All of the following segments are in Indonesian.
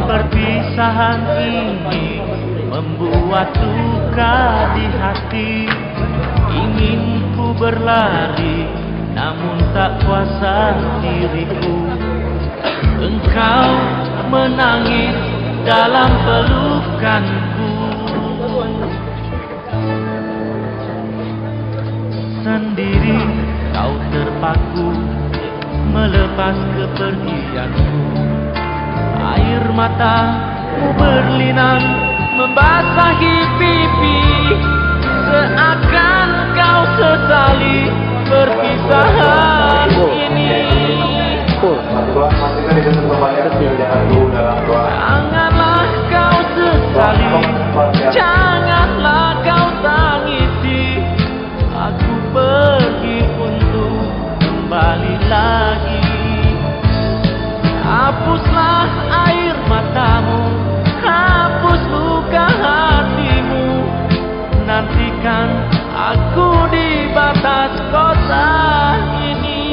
Perpisahan ini membuat duka di hati. Ingin ku berlari, namun tak kuasa diriku. Engkau menangis dalam pelukanku. Sendiri kau terpaku melepas kepergianmu. Air matamu berlinang membasahi pipi, seakan kau sesali perpisahan ini. Janganlah kau sesali, janganlah kau tangisi. Aku pergi untuk kembali lagi. Hapuslah air matamu, hapus luka hatimu. Nantikan aku di batas kota ini.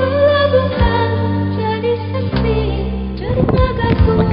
Pelabuhan jadi sepi, dermaga tua.